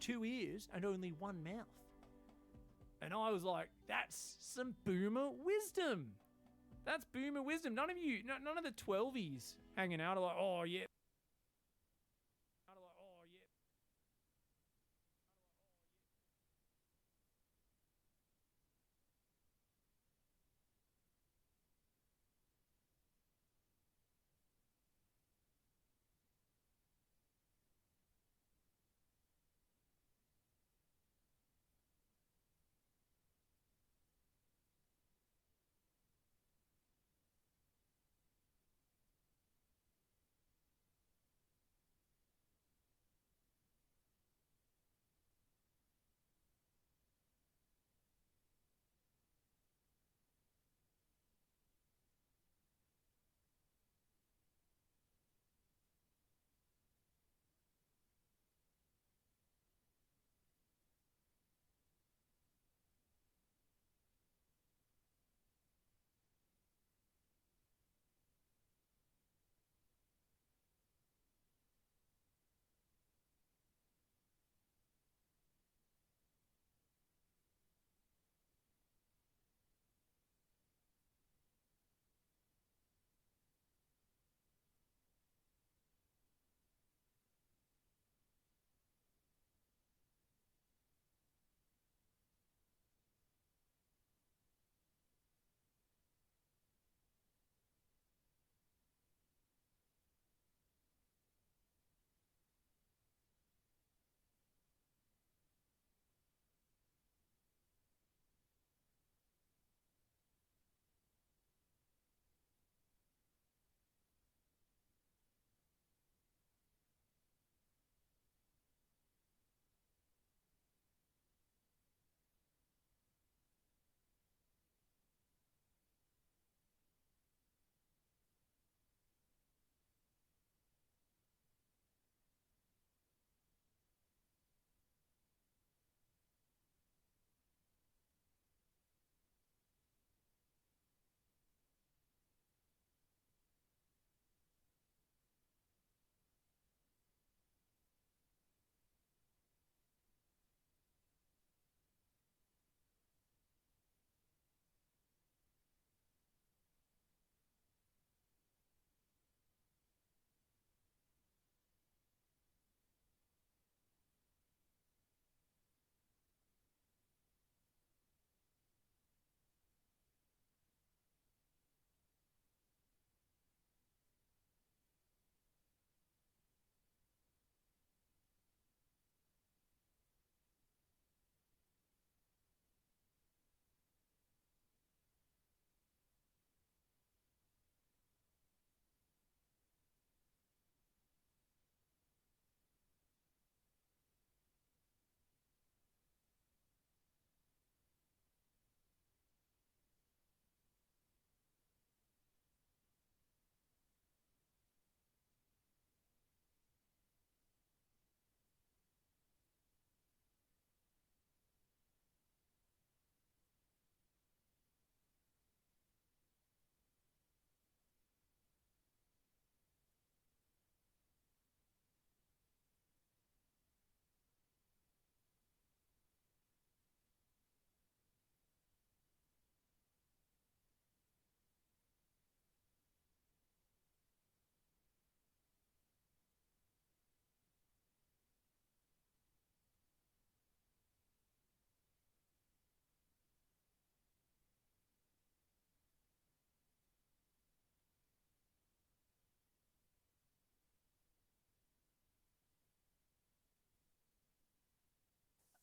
2 ears and only 1 mouth. And I was like, that's some boomer wisdom. That's boomer wisdom. None of the 12-ies hanging out are like, oh, yeah.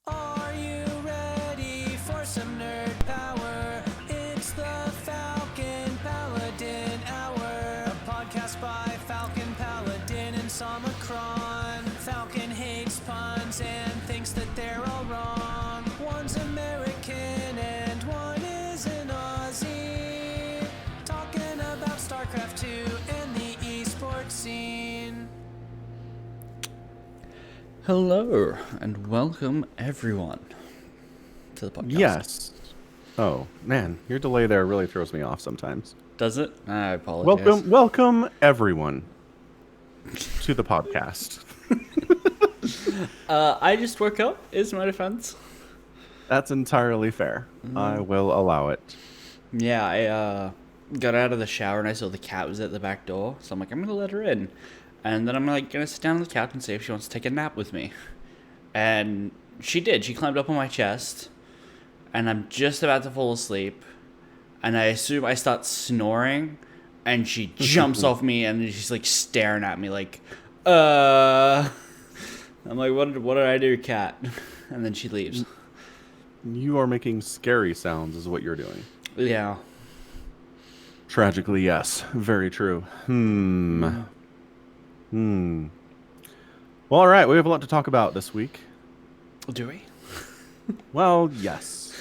Are you ready for some nerd power? It's the Falcon Paladin Hour, a podcast by Falcon Paladin and Somicron. Falcon hates puns and thinks that they're all wrong. One's American and one is an Aussie, talking about StarCraft 2 and the esports scene. Hello and welcome everyone to the podcast. Yes. Oh man, your delay there really throws me off sometimes. Does it? I apologize. Welcome everyone to the podcast. I just woke up, is my defense. That's entirely fair. I will allow it. Yeah, I got out of the shower and I saw the cat was at the back door. So I'm like, I'm going to let her in. And then I'm like going to sit down on the couch and see if she wants to take a nap with me. And she did. She climbed up on my chest. And I'm just about to fall asleep. And I assume I start snoring. And she jumps off me and she's like staring at me like, I'm like, what did I do, cat? And then she leaves. You are making scary sounds is what you're doing. Yeah. Tragically, yes. Very true. Well, all right. We have a lot to talk about this week. Do we? Well, yes.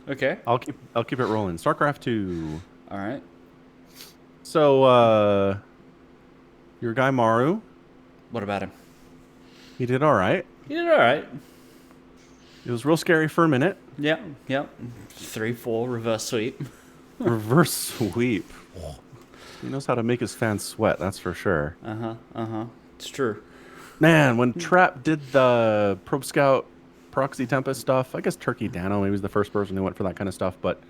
Okay. I'll keep it rolling. StarCraft 2. All right. So, your guy Maru, What about him? he did all right. He did all right. It was real scary for a minute. Yep. 3-4 reverse sweep. Reverse sweep. He knows how to make his fans sweat, that's for sure. It's true. Man, when Trap did the Probe Scout Proxy Tempest stuff, I guess Turkey Dano maybe was the first person who went for that kind of stuff, but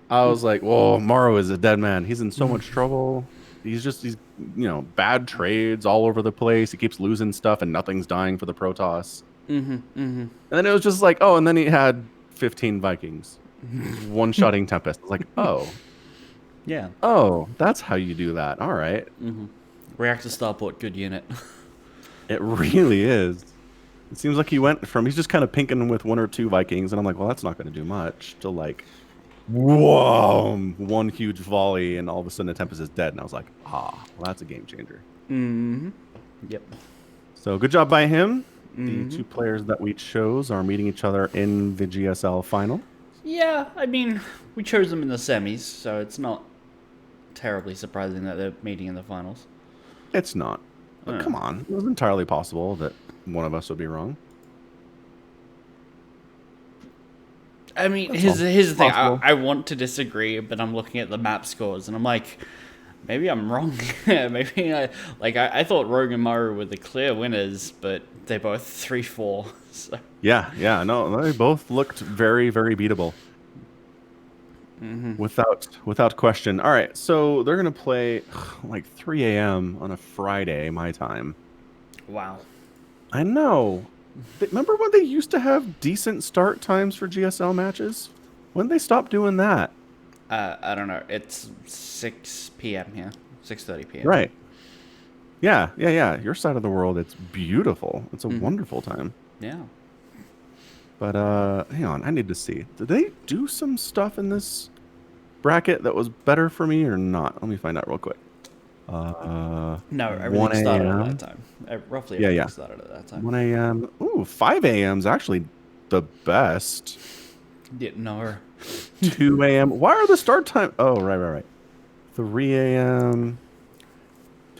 I was like, whoa, Morrow is a dead man. He's in so much trouble. He's bad trades all over the place. He keeps losing stuff and nothing's dying for the Protoss. And then it was just like, and then he had 15 Vikings. One-shotting Tempest. I was like, Yeah. That's how you do that. All right. Reactor Starport, good unit. It really is. It seems like he went from, he's just kind of pinking with 1 or 2 Vikings, and I'm like, well, that's not going to do much, to like, whoa, one huge volley, and all of a sudden the Tempest is dead. And I was like, well, that's a game changer. Yep. So good job by him. The 2 players that we chose are meeting each other in the GSL final. Yeah, I mean, we chose them in the semis, so it's not terribly surprising that they're meeting in the finals. It's not. But come on. It was entirely possible that one of us would be wrong. I mean, here's the thing. I want to disagree, but I'm looking at the map scores, and I'm like, maybe I'm wrong. Maybe I thought Rogue and Maru were the clear winners, but they both 3-4. So. Yeah. No, they both looked very, very beatable. Without question. All right, so they're gonna play like 3 a.m. on a Friday, my time. Wow. I know. Remember when they used to have decent start times for GSL matches? When did they stop doing that? I don't know. It's 6 p.m. here. 6:30 p.m. Right. Yeah. Your side of the world, it's beautiful. It's a wonderful time. Yeah. But hang on, I need to see. Did they do some stuff in this bracket that was better for me or not? Let me find out real quick. No, everything started at that time. Roughly everything started at that time. 1 a.m. Ooh, 5 a.m. is actually the best. Didn't know her. 2 a.m. Why are the start time? Oh, right. 3 a.m.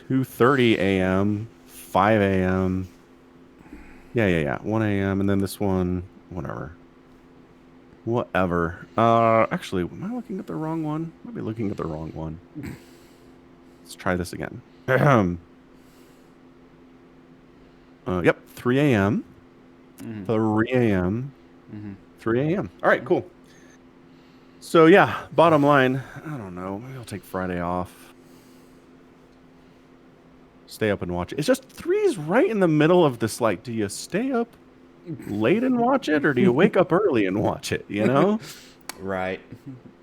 2:30 a.m. 5 a.m. Yeah. 1 a.m. and then this one, whatever. Actually, am I looking at the wrong one? I might be looking at the wrong one. Let's try this again. Yep, 3 a.m. 3 a.m. 3 a.m. All right, cool. So yeah, bottom line, I don't know. Maybe I'll take Friday off. Stay up and watch it. It's just 3's right in the middle of this. Like, do you stay up late and watch it, or do you wake up early and watch it? You know? Right.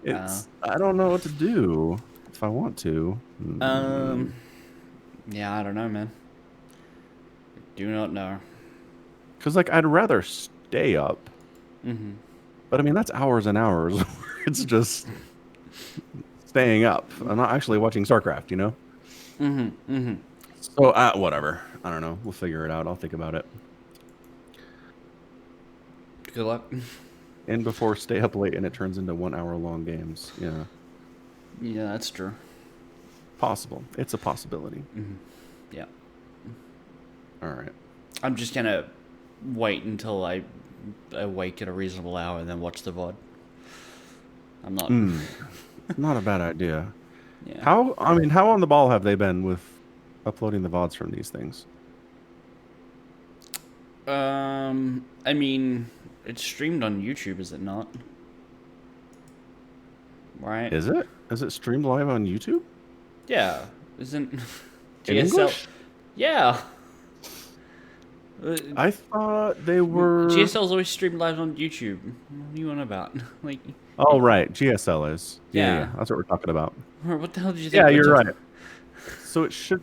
I don't know what to do if I want to. Yeah, I don't know, man. I do not know. Because I'd rather stay up. But I mean, that's hours and hours. It's just staying up. I'm not actually watching StarCraft, you know? So, whatever. I don't know. We'll figure it out. I'll think about it. Good luck. And before stay up late and it turns into 1 hour long games. Yeah. Yeah, that's true. Possible. It's a possibility. Yeah. All right. I'm just going to wait until I awake at a reasonable hour and then watch the VOD. I'm not... Not a bad idea. Yeah. How on the ball have they been with uploading the VODs from these things? I mean, it's streamed on YouTube, is it not? Right? Is it? Is it streamed live on YouTube? Yeah. Isn't In GSL? English? Yeah. I thought they were... GSL's always streamed live on YouTube. What are you on about? Like, Oh, right. GSL is. Yeah. That's what we're talking about. what the hell did you think? Yeah, we you're just- right. So it should...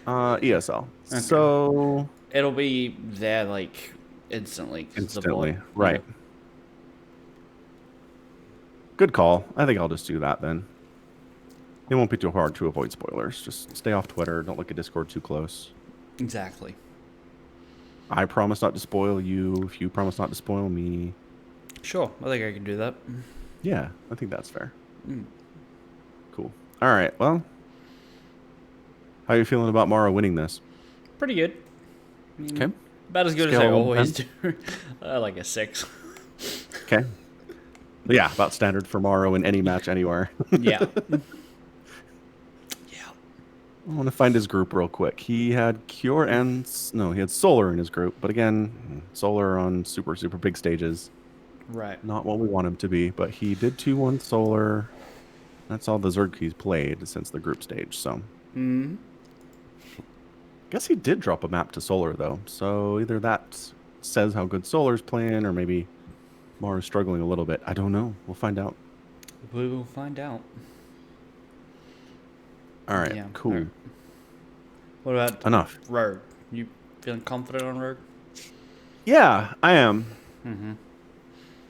ESL. Okay. So... It'll be there, like, instantly. 'cause it's a Instantly. bot. Right. Good call. I think I'll just do that then. It won't be too hard to avoid spoilers. Just stay off Twitter. Don't look at Discord too close. Exactly. I promise not to spoil you if you promise not to spoil me. Sure. I think I can do that. Yeah, I think that's fair. Mm. Cool. All right. Well, how are you feeling about Mara winning this? Pretty good. I mean, Okay. About as good as Scale I of always do. Like a 6. Okay. Yeah, about standard for Morrow in any match anywhere. Yeah. Yeah. I want to find his group real quick. He had Cure and... No, he had Solar in his group. But again, Solar on super, super big stages. Right. Not what we want him to be. But he did 2-1 Solar. That's all the Zerg he's played since the group stage. So, Hmm. guess he did drop a map to Solar, though. So either that says how good Solar's playing, or maybe Mara's struggling a little bit. I don't know. We'll find out. We will find out. All right, Yeah, cool. alright. What about Enough. Rogue? You feeling confident on Rogue? Yeah, I am. Mm-hmm.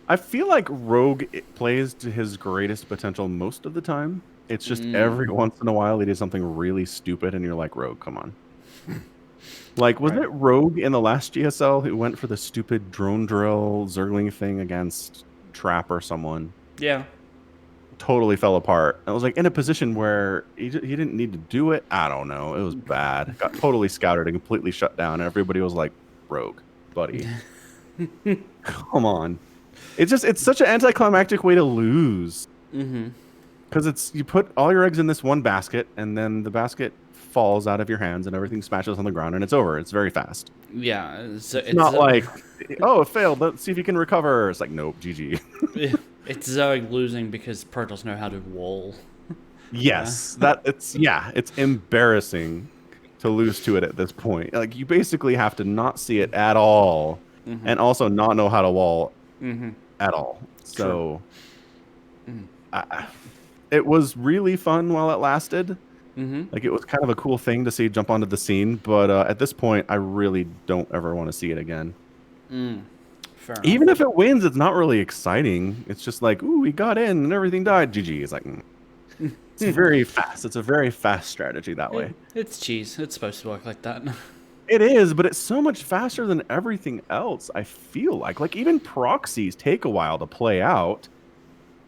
I feel like Rogue plays to his greatest potential most of the time. It's just every once in a while he does something really stupid, and you're like, Rogue, come on. Like, was it Rogue in the last GSL who went for the stupid drone drill Zergling thing against Trap or someone? Yeah. Totally fell apart. I was like in a position where he didn't need to do it. I don't know. It was bad. Got totally scouted and completely shut down. And everybody was like, Rogue, buddy. Come on. It's such an anticlimactic way to lose. Mm-hmm. Because you put all your eggs in this one basket, and then the basket falls out of your hands, and everything smashes on the ground, and it's over. It's very fast. Yeah. It's Not like, oh, it failed. Let's see if you can recover. It's like, nope, GG. It's Zoe losing because Protoss know how to wall. Yes, it's embarrassing to lose to it at this point. Like, you basically have to not see it at all, and also not know how to wall at all. So, it was really fun while it lasted. Like, it was kind of a cool thing to see jump onto the scene, but at this point, I really don't ever want to see it again. Fair enough. Even if it wins, it's not really exciting. It's just like, ooh, we got in and everything died. GG. It's like, it's very fast. It's a very fast strategy that way. It's cheese. It's supposed to work like that. It is, but it's so much faster than everything else, I feel like. Like, even proxies take a while to play out,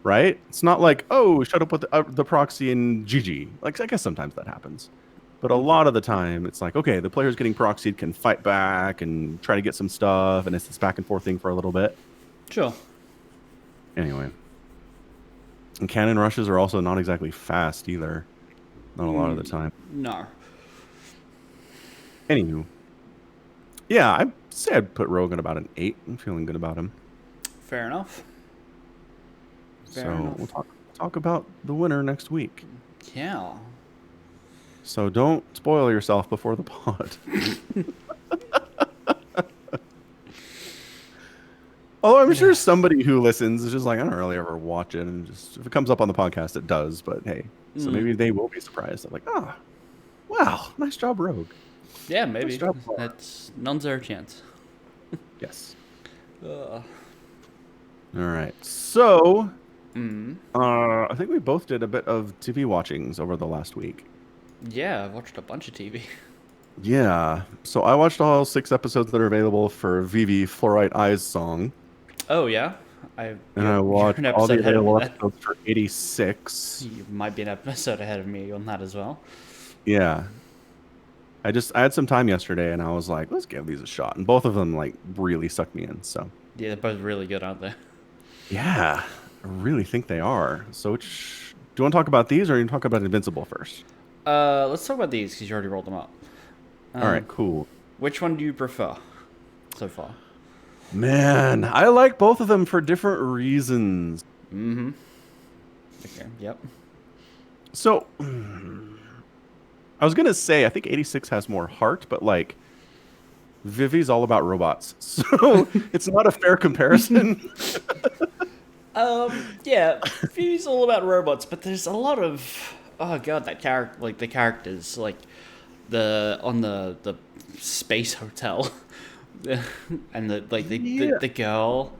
right? It's not like, oh, shut up with the proxy and GG. Like, I guess sometimes that happens. But a lot of the time, it's like, okay, the players getting proxied can fight back and try to get some stuff, and it's this back and forth thing for a little bit. Sure. Anyway. And cannon rushes are also not exactly fast either. Not a lot of the time. No. Anywho. Yeah, I'd say I'd put Rogue at about an 8. I'm feeling good about him. Fair enough. Fair So enough. we'll talk about the winner next week. Yeah. So don't spoil yourself before the pod. Although I'm sure somebody who listens is just like, I don't really ever watch it, and just if it comes up on the podcast, it does. But hey, so maybe they will be surprised. I'm like, oh, wow, nice job, Rogue. Yeah, maybe. Nice job, Paul. That's none's our chance. Yes. Uh, All right. So, mm. I think we both did a bit of TV watchings over the last week. Yeah, I've watched a bunch of TV. Yeah. So I watched all 6 episodes that are available for Vivi Fluorite Eyes song. Oh, yeah? And I watched an all the episode ahead of me available then. episodes for 86. You might be an episode ahead of me on that as well. Yeah. I had some time yesterday, and I was like, let's give these a shot. And both of them, like, really sucked me in, so. Yeah, they're both really good, aren't they? Yeah. I really think they are. So do you want to talk about these, or you want to talk about Invincible first? Let's talk about these, because you already rolled them up. All right, cool. Which one do you prefer? so far. Man, I like both of them for different reasons. Mm-hmm. Okay. Yep. So, I was gonna say I think 86 has more heart, but like Vivi's all about robots, so it's not a fair comparison. Yeah, Vivi's all about robots, but there's a lot of that character, like the characters, like on the space hotel, and the girl,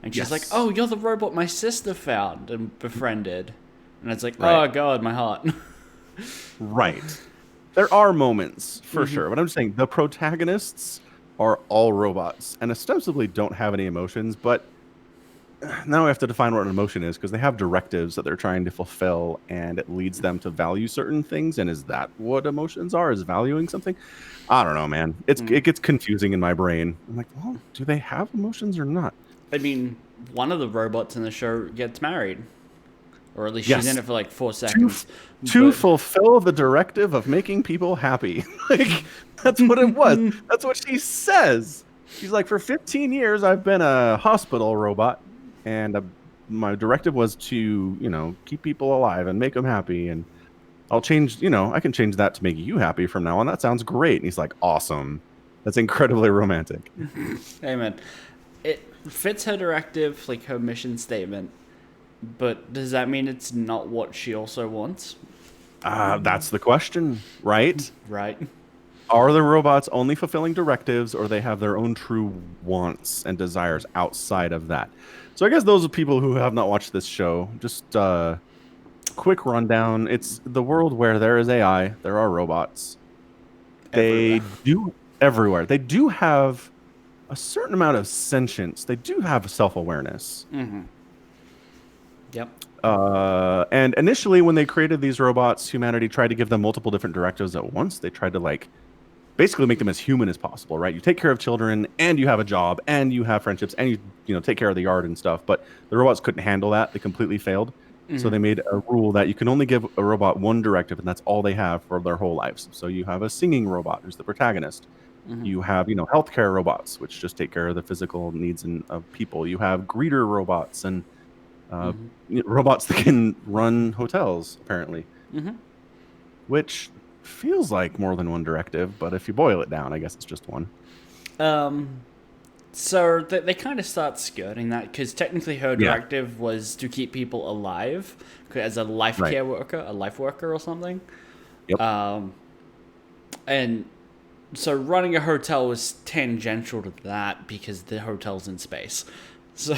and she's like, Yes. "Oh, you're the robot my sister found and befriended," and it's like, Right. "Oh God, my heart." Right. There are moments for sure, but I'm just saying the protagonists are all robots and ostensibly don't have any emotions, but now we have to define what an emotion is because they have directives that they're trying to fulfill and it leads them to value certain things. And is that what emotions are? Is valuing something? I don't know, man. It gets confusing in my brain. I'm like, well, do they have emotions or not? I mean, one of the robots in the show gets married, or at least Yes. she's in it for like 4 seconds. To fulfill the directive of making people happy. Like, that's what it was. That's what she says. She's like, for 15 years, I've been a hospital robot, and my directive was to, keep people alive and make them happy. And I'll change, I can change that to make you happy from now on. That sounds great. And he's like, awesome. That's incredibly romantic. Hey man, it fits her directive, like her mission statement. But does that mean it's not what she also wants? That's the question, right? Right. Are the robots only fulfilling directives, or they have their own true wants and desires outside of that? So I guess those are people who have not watched this show. Just quick rundown. It's the world where there is AI. There are robots. They do everywhere. They do have a certain amount of sentience. They do have self-awareness. Mm-hmm. Yep. And initially, when they created these robots, humanity tried to give them multiple different directives at once. They tried to basically make them as human as possible, right? You take care of children, and you have a job, and you have friendships, and you take care of the yard and stuff. But the robots couldn't handle that; they completely failed. So they made a rule that you can only give a robot one directive, and that's all they have for their whole lives. So you have a singing robot, who's the protagonist. You have, healthcare robots, which just take care of the physical needs of people. You have greeter robots and robots that can run hotels, apparently. Which feels like more than one directive, but if you boil it down, I guess it's just one. So they kind of start skirting that, because technically her directive was to keep people alive as a life worker, a life worker or something. Yep. And so running a hotel was tangential to that because the hotel's in space. So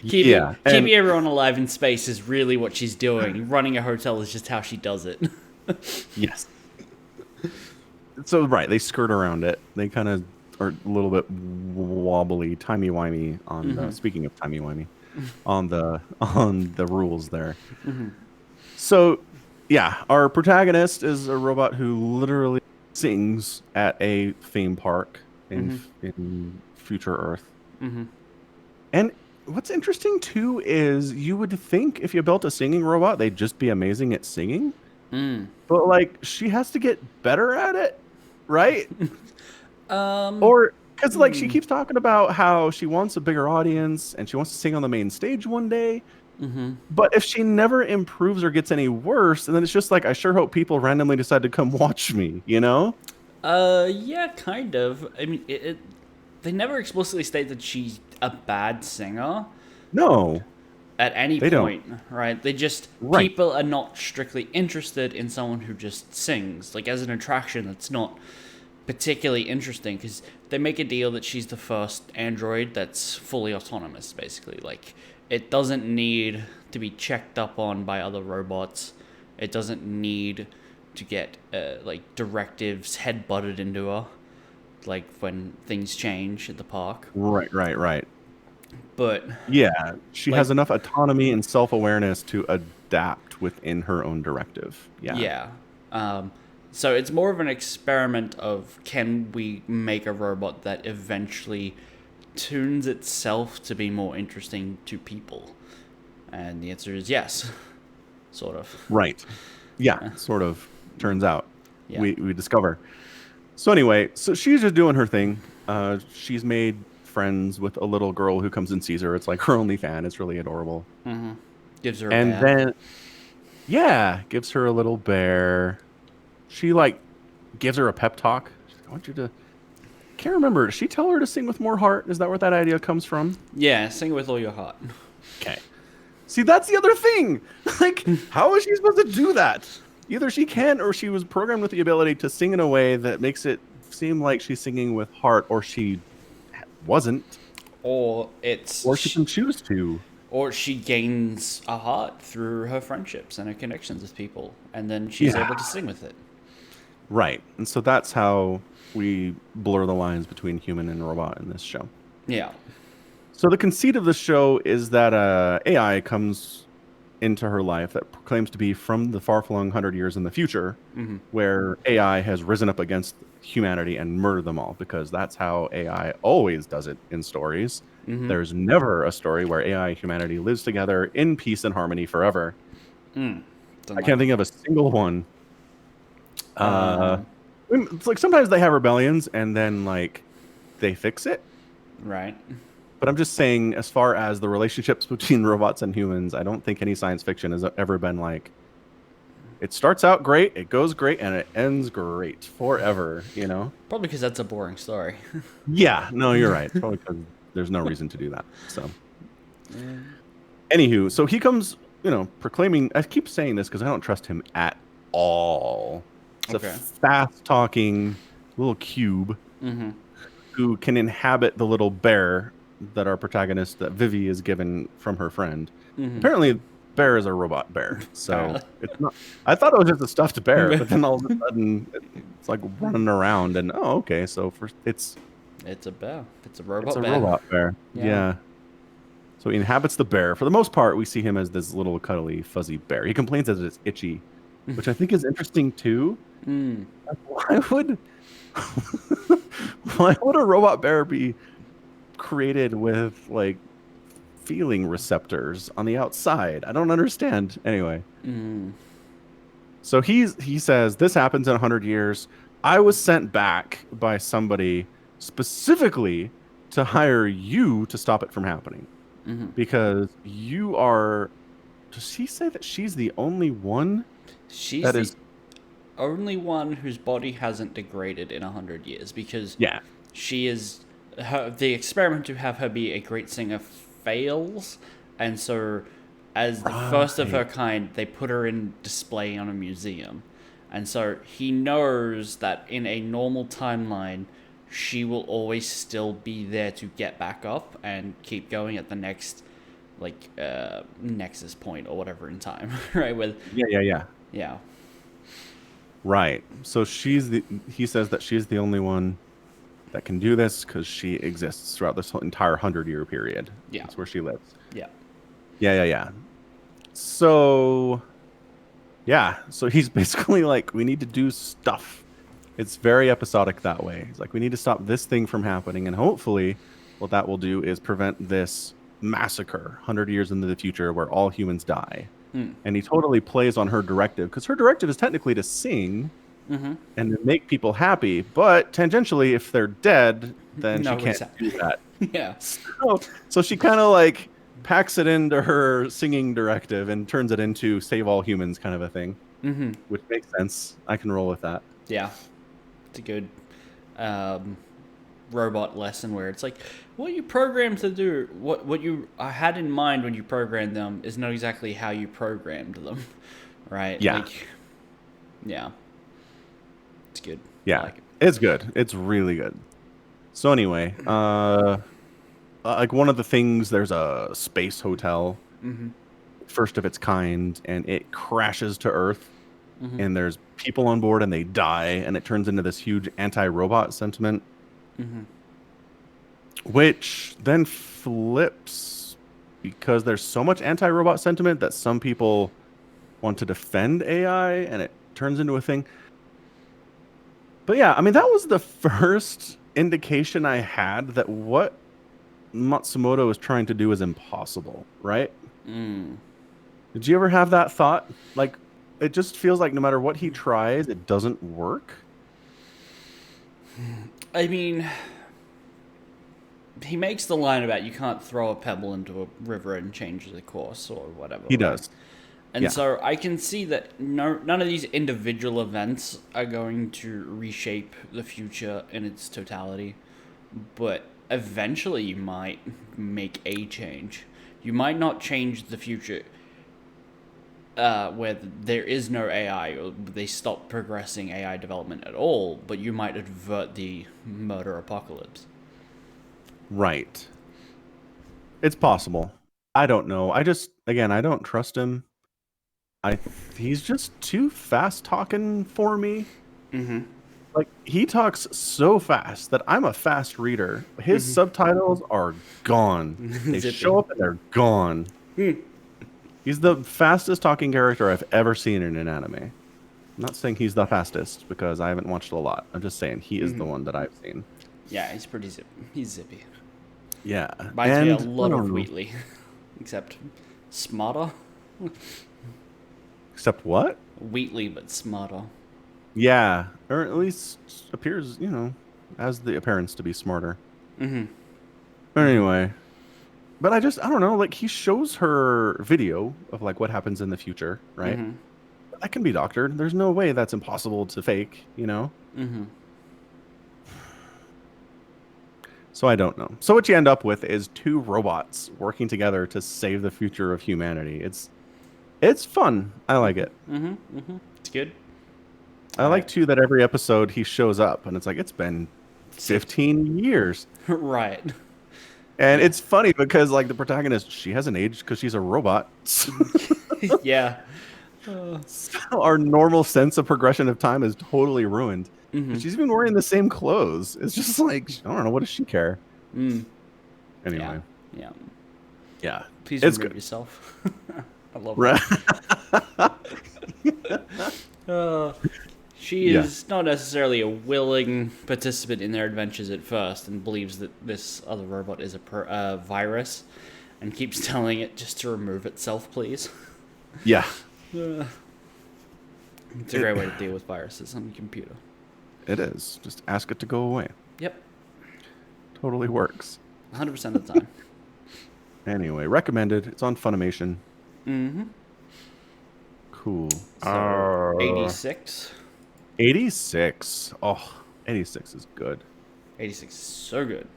keeping everyone alive in space is really what she's doing. Running a hotel is just how she does it. Yes. So, they skirt around it. They kind of are a little bit wobbly, timey-wimey on the, speaking of timey-wimey, on the rules there. So, our protagonist is a robot who literally sings at a theme park in future Earth. And what's interesting, too, is you would think if you built a singing robot, they'd just be amazing at singing. But, she has to get better at it, right? Or, because, she keeps talking about how she wants a bigger audience and she wants to sing on the main stage one day. But if she never improves or gets any worse, then it's just I sure hope people randomly decide to come watch me, Yeah, kind of. I mean, they never explicitly state that she's a bad singer. No. At any point, right? They just, Right. people are not strictly interested in someone who just sings. As an attraction, that's not particularly interesting, because they make a deal that she's the first android that's fully autonomous, basically. It doesn't need to be checked up on by other robots. It doesn't need to get, directives head-butted into her, when things change at the park. Right. But yeah, she has enough autonomy and self-awareness to adapt within her own directive. Yeah. So it's more of an experiment of, can we make a robot that eventually tunes itself to be more interesting to people? And the answer is yes. Sort of. Right. Yeah, sort of, turns out. Yeah. We discover. So anyway, so she's just doing her thing. She's made friends with a little girl who comes and sees her. It's like her only fan. It's really adorable. Mm-hmm. Gives her a And bath. then, yeah, gives her a little bear. She like gives her a pep talk. She's like, I want you to. Can't remember. Did she tell her to sing with more heart? Is that where that idea comes from? Yeah, sing with all your heart. Okay. See, that's the other thing. Like, how is she supposed to do that? Either she can, or she was programmed with the ability to sing in a way that makes it seem like she's singing with heart, or she wasn't, Or she can choose to. or she gains a heart through her friendships and her connections with people, and then she's able to sing with it. Right. And so that's how we blur the lines between human and robot in this show. Yeah. So the conceit of the show is that AI comes into her life that claims to be from the far-flung 100 years in the future, where AI has risen up against humanity and murdered them all, because that's how AI always does it in stories. There's never a story where AI and humanity lives together in peace and harmony forever. I can't think of a single one. It's like sometimes they have rebellions and then like they fix it. Right. But I'm just saying, as far as the relationships between robots and humans, I don't think any science fiction has ever been like, it starts out great, it goes great, and it ends great forever, you know? Probably because that's a boring story. Yeah, no, you're right. Probably because there's no reason to do that. So, anywho, so he comes, proclaiming, I keep saying this because I don't trust him at all. It's a fast-talking little cube who can inhabit the little bear that our protagonist, that Vivi, is given from her friend. Apparently, bear is a robot bear, so it's not. I thought it was just a stuffed bear, but then all of a sudden, it's like running around, and okay, so it's a bear. It's a robot. It's a bear. robot bear. Yeah. So he inhabits the bear. For the most part, we see him as this little cuddly, fuzzy bear. He complains that it's itchy, which I think is interesting too. Why would a robot bear be created with like feeling receptors on the outside? I don't understand. Anyway, so he says this happens in 100 years. I was sent back by somebody specifically to hire you to stop it from happening, because you are. Does he say that she's the only one? She's the only one whose body hasn't degraded in 100 years, because she is. The experiment to have her be a great singer fails, and so as the first of her kind, they put her in display on a museum. And so he knows that in a normal timeline, she will always still be there to get back up and keep going at the next, nexus point or whatever in time, right? Yeah. Right. So he says that she's the only one that can do this because she exists throughout this whole entire 100-year period. Yeah. That's where she lives. Yeah. So he's basically like, we need to do stuff. It's very episodic that way. He's like, we need to stop this thing from happening, and hopefully what that will do is prevent this massacre 100 years into the future where all humans die. And he totally plays on her directive, because her directive is technically to sing and to make people happy, but tangentially, if they're dead, then she can't do that. Yeah. So she kind of like packs it into her singing directive and turns it into save all humans kind of a thing, which makes sense. I can roll with that. Yeah. It's a good robot lesson where it's like, what you programmed to do, what you had in mind when you programmed them is not exactly how you programmed them, right? Yeah. Yeah. It's good. Yeah, I like it. It's good. It's really good. So anyway, like one of the things, there's a space hotel, first of its kind, and it crashes to Earth, and there's people on board and they die, and it turns into this huge anti-robot sentiment, which then flips because there's so much anti-robot sentiment that some people want to defend AI, and it turns into a thing. But yeah, I mean, that was the first indication I had that what Matsumoto is trying to do is impossible, right? Did you ever have that thought? Like, it just feels like no matter what he tries, it doesn't work. I mean, he makes the line about you can't throw a pebble into a river and change the course or whatever. He right? does. And Yeah. so I can see that none of these individual events are going to reshape the future in its totality, but eventually you might make a change. You might not change the future where there is no AI or they stop progressing AI development at all, but you might avert the murder apocalypse. Right. It's possible. I don't know. I don't trust him. He's just too fast talking for me. Mm-hmm. Like, he talks so fast that I'm a fast reader. His subtitles are gone. They Zippy. show up and they're gone. He's the fastest talking character I've ever seen in an anime. I'm not saying he's the fastest because I haven't watched a lot. I'm just saying he is the one that I've seen. Yeah, he's pretty zippy. He's zippy. Yeah. Reminds me a lot of Wheatley, except smarter. Except what? Wheatley, but smarter. Yeah, or at least appears, has the appearance to be smarter. Mm-hmm. But anyway, but I don't know, like, he shows her video of, like, what happens in the future, right? Mm-hmm. That can be doctored. There's no way that's impossible to fake, Mm-hmm. So I don't know. So what you end up with is two robots working together to save the future of humanity. It's fun. I like it. Mm-hmm. Mm-hmm. It's good. I like, too, that every episode he shows up, and it's like, it's been 15 years. Right. And it's funny because, like, the protagonist, she hasn't aged because she's a robot. Yeah. So our normal sense of progression of time is totally ruined. Mm-hmm. She's even wearing the same clothes. It's just like, I don't know, what does she care? Anyway. Yeah. Yeah. Please It's remove good. yourself. I love Right. She is not necessarily a willing participant in their adventures at first and believes that this other robot is a virus and keeps telling it just to remove itself, please. Yeah. It's a great way to deal with viruses on a computer. It is. Just ask it to go away. Yep. Totally works. 100% of the time. Anyway, recommended. It's on Funimation. Mm-hmm. Cool. So, 86. 86. Oh, 86 is good. 86 is so good.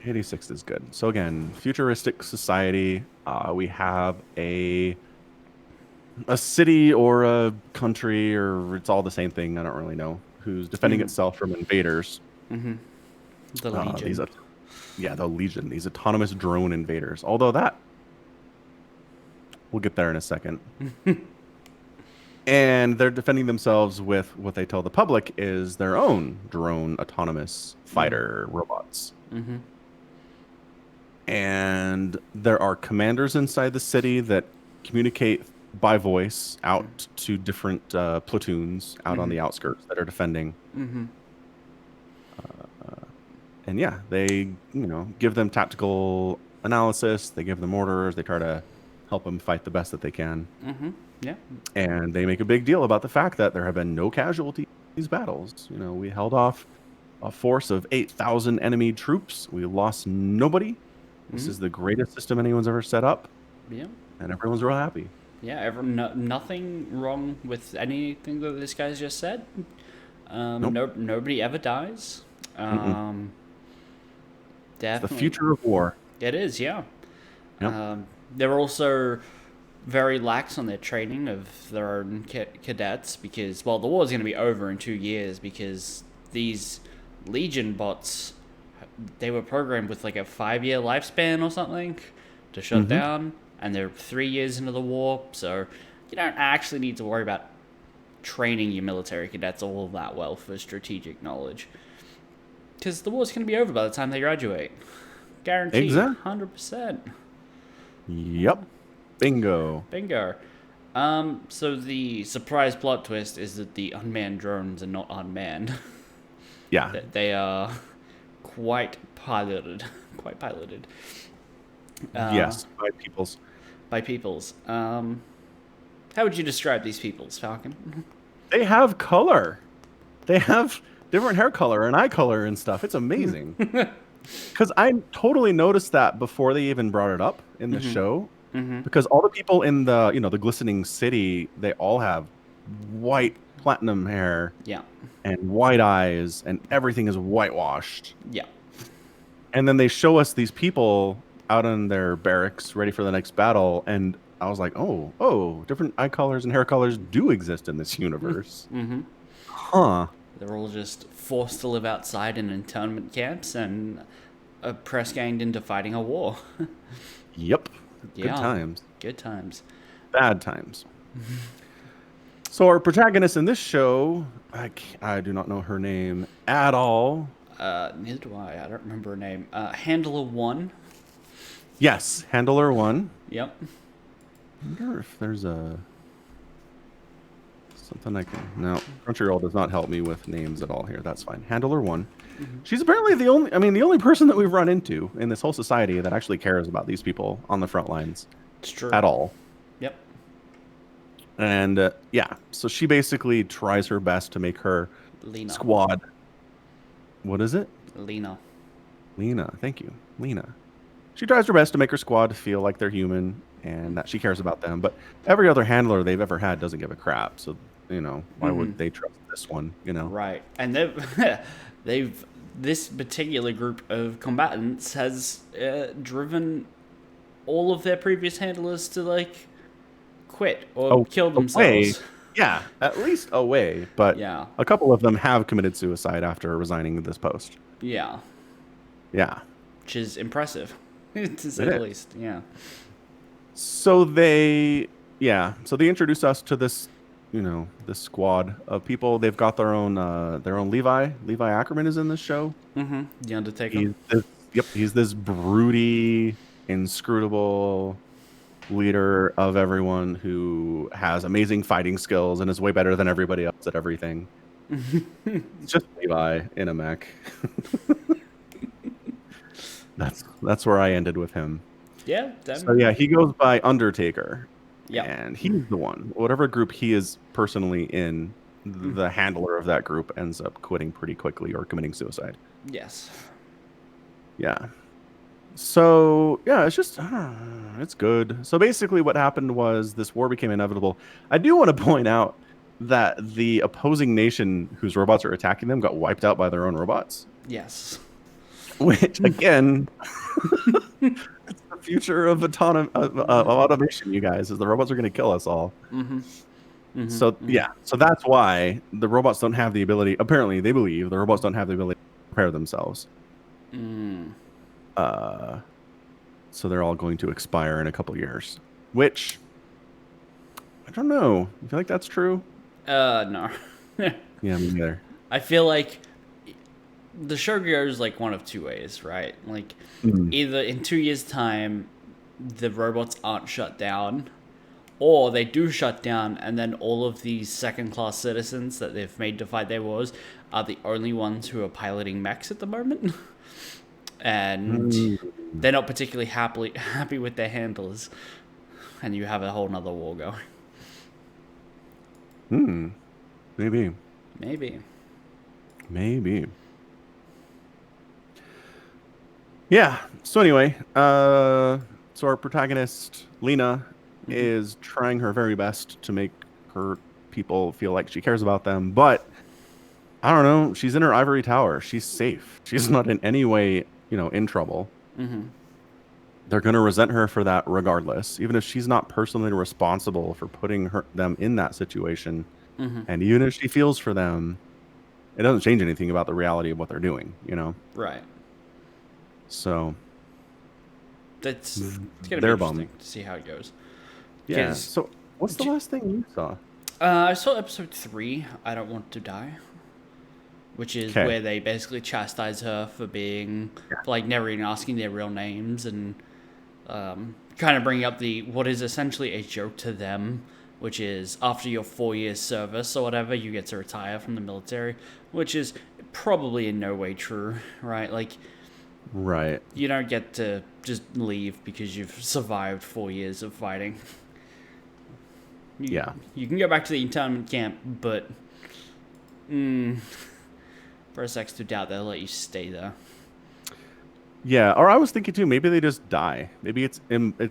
86 is good. So again, futuristic society. We have a city or a country, or it's all the same thing. I don't really know. Who's defending itself from invaders? Mm-hmm. The Legion. The Legion. These autonomous drone invaders. Although we'll get there in a second. And they're defending themselves with what they tell the public is their own drone autonomous fighter robots. Mm-hmm. And there are commanders inside the city that communicate by voice out to different platoons out on the outskirts that are defending. Mm-hmm. And yeah, they give them tactical analysis. They give them orders. They try to help them fight the best that they can. Mm-hmm. Yeah. And they make a big deal about the fact that there have been no casualties in these battles. We held off a force of 8,000 enemy troops. We lost nobody. This is the greatest system anyone's ever set up. Yeah. And everyone's real happy. Yeah, nothing wrong with anything that this guy's just said. Nope. Nobody ever dies. It's Definitely. the future of war. It is, yeah. Yep. They're also very lax on their training of their own cadets because, well, the war is going to be over in 2 years because these Legion bots, they were programmed with like a 5-year lifespan or something to shut down, and they're 3 years into the war, so you don't actually need to worry about training your military cadets all that well for strategic knowledge because the war's going to be over by the time they graduate. Guaranteed. Exactly. 100%. Yep. Bingo. So the surprise plot twist is that the unmanned drones are not unmanned. Yeah. They are quite piloted. Yes, by peoples. By peoples. How would you describe these peoples, Falcon? They have color. They have different hair color and eye color and stuff. It's amazing. Because I totally noticed that before they even brought it up in the show. Mm-hmm. Because all the people in the glistening city, they all have white platinum hair Yeah. and white eyes, and everything is whitewashed. Yeah. And then they show us these people out in their barracks ready for the next battle, and I was like, oh, different eye colors and hair colors do exist in this universe. Mm-hmm. Huh. They're all just forced to live outside in internment camps and press ganged into fighting a war. Yep. Yeah. Good times. Good times. Bad times. So our protagonist in this show, I do not know her name at all. Neither do I. I don't remember her name. Handler 1. Yes, Handler 1. Yep. I wonder if there's something I can... No, Crunchyroll does not help me with names at all here. That's fine. Handler 1. She's apparently the only person that we've run into in this whole society that actually cares about these people on the front lines It's true. at all. Yep. And so she basically tries her best to make her Lena. squad. What is it? Lena. Lena. Thank you. Lena. She tries her best to make her squad feel like they're human and that she cares about them. But every other handler they've ever had doesn't give a crap. So, why would they trust this one, Right. And this particular group of combatants has driven all of their previous handlers to, quit or kill themselves. Yeah, at least away. But Yeah. a couple of them have committed suicide after resigning this post. Yeah. Yeah. Which is impressive, to say It the is. least. Yeah. So they introduce us to this, this squad of people. They've got their own Levi. Levi Ackerman is in this show. Mm-hmm. The Undertaker. He's this broody, inscrutable leader of everyone who has amazing fighting skills and is way better than everybody else at everything. It's just Levi in a mech. That's where I ended with him. Yeah. So he goes by Undertaker. Yeah. And he's the one. Whatever group he is personally in, the handler of that group ends up quitting pretty quickly or committing suicide. Yes. Yeah. So, it's just, it's good. So basically what happened was this war became inevitable. I do want to point out that the opposing nation whose robots are attacking them got wiped out by their own robots. Yes. Which, again, it's the future of automation, you guys, is the robots are going to kill us all. Mm-hmm. Mm-hmm. So, so that's why the robots don't have the ability, apparently they believe the robots don't have the ability to prepare themselves. Mm. So they're all going to expire in a couple years, which I don't know. You feel like that's true? No. Yeah, me neither. I feel like the show goes one of two ways, right? Either in 2 years' time, the robots aren't shut down, or they do shut down, and then all of these second-class citizens that they've made to fight their wars are the only ones who are piloting mechs at the moment. And they're not particularly happy with their handlers, and you have a whole nother war going. Maybe. Yeah. So anyway, so our protagonist Lena is trying her very best to make her people feel like she cares about them, but I don't know. She's in her ivory tower. She's safe. She's not in any way, in trouble. Mm-hmm. They're going to resent her for that regardless, even if she's not personally responsible for putting them in that situation. Mm-hmm. And even if she feels for them, it doesn't change anything about the reality of what they're doing, Right. So It's going to be they're interesting bummed to see how it goes. Yeah. So what's the last thing you saw? I saw episode 3, I Don't Want to Die, which is where they basically chastise her for being, for never even asking their real names, and kind of bringing up what is essentially a joke to them, which is after your 4 years service or whatever, you get to retire from the military, which is probably in no way true, right? Right. You don't get to just leave because you've survived 4 years of fighting. You can go back to the internment camp, but for a sex to doubt they'll let you stay there. Yeah, or I was thinking too, maybe they just die. Maybe it's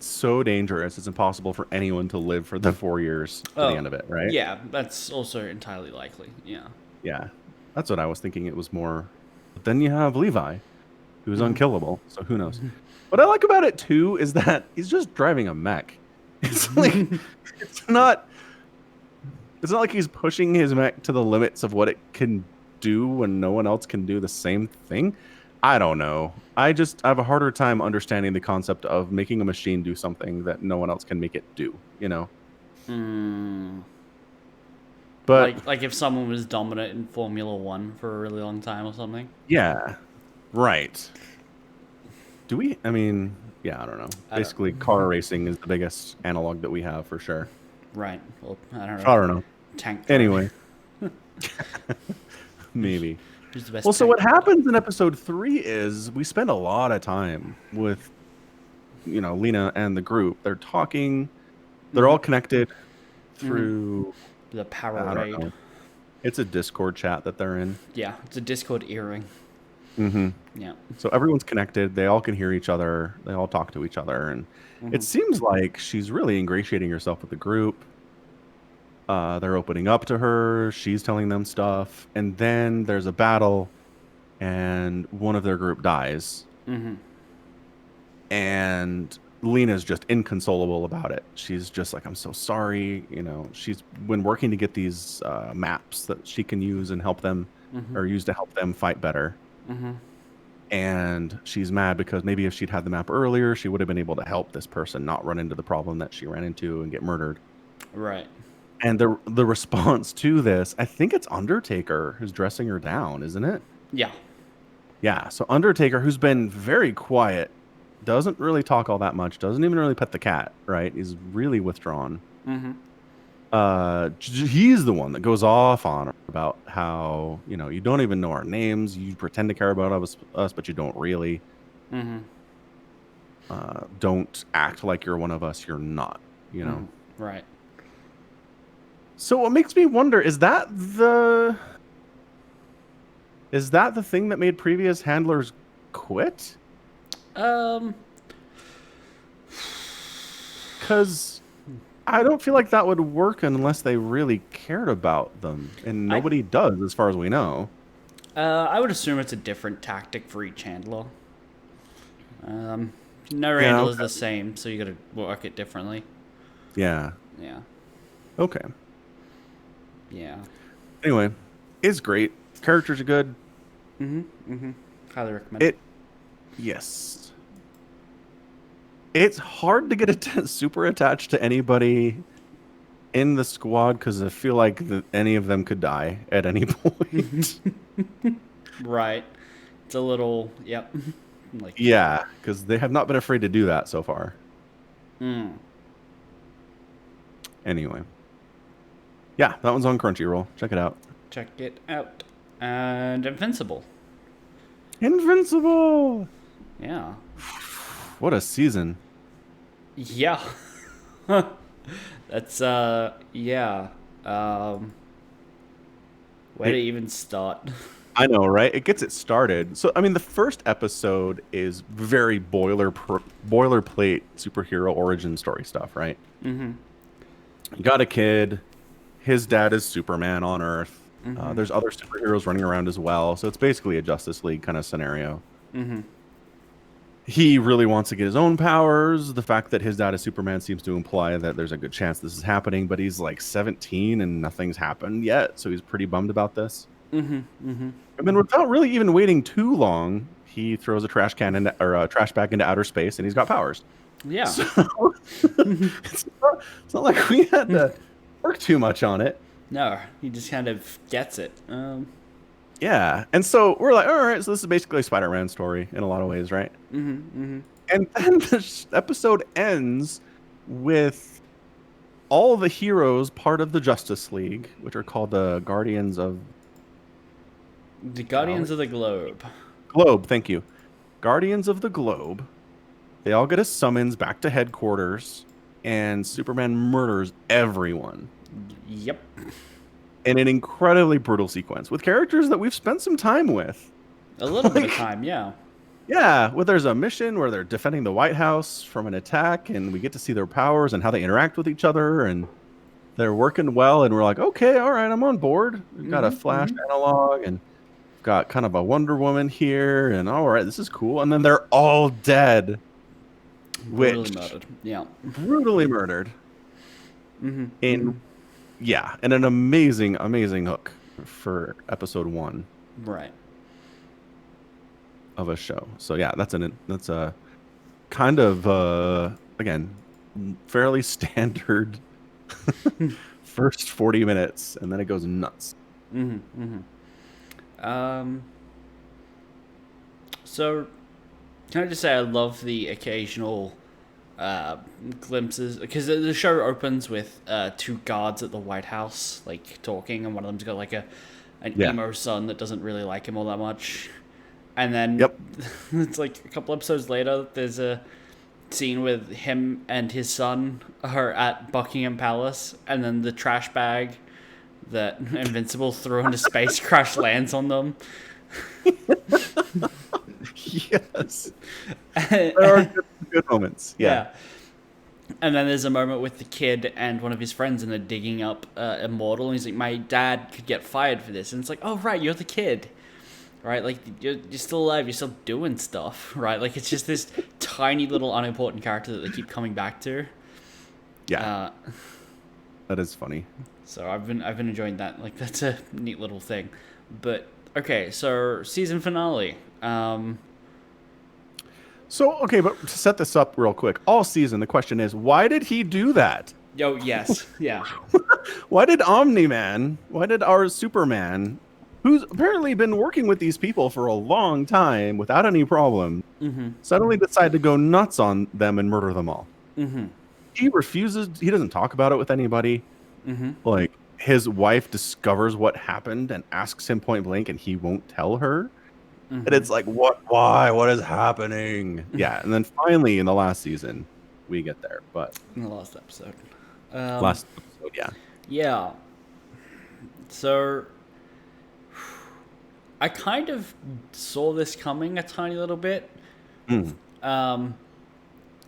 so dangerous, it's impossible for anyone to live for the 4 years to the end of it, right? Yeah, that's also entirely likely. Yeah. Yeah, that's what I was thinking. It was more. But then you have Levi, who's unkillable. So who knows? What I like about it too is that he's just driving a mech. It's like it's not. It's not like he's pushing his mech to the limits of what it can do when no one else can do the same thing. I don't know. I have a harder time understanding the concept of making a machine do something that no one else can make it do. You know. But Like if someone was dominant in Formula One for a really long time or something. yeah, right. Do we? I mean, yeah, I don't know. Basically, car racing is the biggest analog that we have for sure. Right. Well, I don't know. I don't know. Tank. Anyway, maybe. Who's the best? Well, so tank what driver? happens in episode 3 is we spend a lot of time with, Lena and the group. They're talking. They're all connected through. The power I don't raid. know. It's a Discord chat that they're in. Yeah, it's a Discord earring. Mm-hmm. Yeah. So everyone's connected. They all can hear each other. They all talk to each other, and it seems like she's really ingratiating herself with the group. They're opening up to her. She's telling them stuff, and then there's a battle, and one of their group dies. And Lena's just inconsolable about it. She's just like, I'm so sorry. She's been working to get these maps that she can use and help them, or use to help them fight better. And she's mad because maybe if she'd had the map earlier, she would have been able to help this person not run into the problem that she ran into and get murdered. Right. And the response to this, I think it's Undertaker who's dressing her down, isn't it? Yeah. Yeah. So Undertaker, who's been very quiet, doesn't really talk all that much, doesn't even really pet the cat, right? He's really withdrawn. He's the one that goes off on her about how, you don't even know our names. You pretend to care about us, but you don't really. Don't act like you're one of us. You're not, Right. So what makes me wonder, is that the thing that made previous handlers quit? Because I don't feel like that would work unless they really cared about them, and nobody does, as far as we know. I would assume it's a different tactic for each handler. No handler is the same, so you got to work it differently. Yeah. Yeah. Okay. Yeah. Anyway, it's great. Characters are good. Highly recommend it. Yes. It's hard to get super attached to anybody in the squad because I feel like any of them could die at any point. Right. It's a little, yep. Yeah, because they have not been afraid to do that so far. Anyway. Yeah, that one's on Crunchyroll. Check it out. Check it out. And Invincible. Invincible! Yeah. What a season. Yeah. That's, yeah. Where to even start? I know, right? It gets it started. So, I mean, the first episode is very boilerplate superhero origin story stuff, right? You got a kid. His dad is Superman on Earth. There's other superheroes running around as well. So it's basically a Justice League kind of scenario. He really wants to get his own powers. The fact that his dad is Superman seems to imply that there's a good chance this is happening, but he's like 17 and nothing's happened yet. So he's pretty bummed about this. And then without really even waiting too long, he throws a trash bag into outer space and he's got powers. Yeah. So, it's not like we had to work too much on it. No, he just kind of gets it. Yeah, and so we're like, all right, so this is basically a Spider-Man story in a lot of ways, right? And then the episode ends with all the heroes part of the Justice League, which are called the Guardians of... The Guardians of the Globe. Globe, thank you. Guardians of the Globe. They all get a summons back to headquarters, and Superman murders everyone. Yep. In an incredibly brutal sequence with characters that we've spent some time with. A little bit of time, yeah. Yeah, well, there's a mission where they're defending the White House from an attack, and we get to see their powers and how they interact with each other, and they're working well. And we're like, okay, all right, I'm on board. We've got a Flash analog, and got kind of a Wonder Woman here, and all right, this is cool. And then they're all dead, Brutally which murdered. Yeah. brutally murdered. And yeah, and an amazing, amazing hook for episode 1 Right. of a show. So yeah, that's a kind of again fairly standard first 40 minutes, and then it goes nuts. So, can I just say I love the occasional glimpses, because the show opens with 2 guards at the White House, like, talking, and one of them's got like an emo son that doesn't really like him all that much. And then it's like a couple episodes later, there's a scene with him and his son are at Buckingham Palace, and then the trash bag that Invincible threw into space crash lands on them. Yes, there are good moments. Yeah. And then there's a moment with the kid and one of his friends, and they're digging up Immortal, and he's like, my dad could get fired for this. And it's like, oh, right, you're the kid. Right? Like, you're still alive, you're still doing stuff, right? Like, it's just this tiny little unimportant character that they keep coming back to. Yeah. That is funny. So I've been enjoying that. Like, that's a neat little thing. But, okay, so season finale. So, okay, but to set this up real quick, all season, the question is, why did he do that? Yo, yes, yeah. Why did Omni-Man, why did our Superman, who's apparently been working with these people for a long time without any problem, suddenly decide to go nuts on them and murder them all? He refuses, he doesn't talk about it with anybody. Like, his wife discovers what happened and asks him point blank, and he won't tell her. And it's like, what? Why? What is happening? Yeah, and then finally in the last season, we get there. But In the last episode. yeah. Yeah. So, I kind of saw this coming a tiny little bit.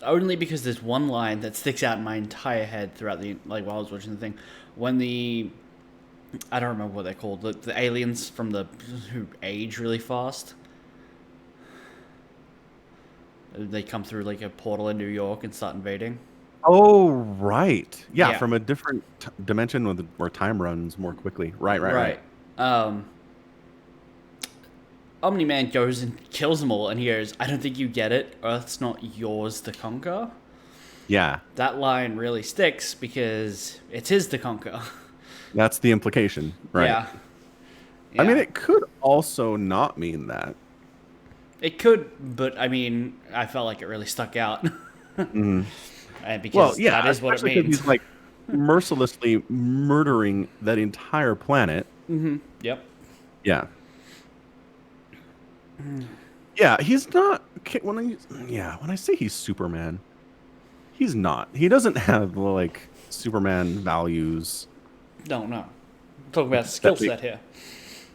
Only because there's one line that sticks out in my entire head throughout while I was watching the thing. When I don't remember what they're called, the aliens who age really fast. They come through like a portal in New York and start invading. Oh, right. Yeah, Yeah. from a different dimension where time runs more quickly. Right. Omni-Man goes and kills them all, and he goes, I don't think you get it. Earth's not yours to conquer. Yeah. That line really sticks because it's his to conquer. That's the implication. Right. Yeah. I mean, it could also not mean that. It could, but I mean, I felt like it really stuck out. And because that is what it especially 'cause means. he's like mercilessly murdering that entire planet. Yep. Yeah. Yeah, he's not. When I say he's Superman, he's not. He doesn't have like Superman values. No. Talking about skill That we- set here.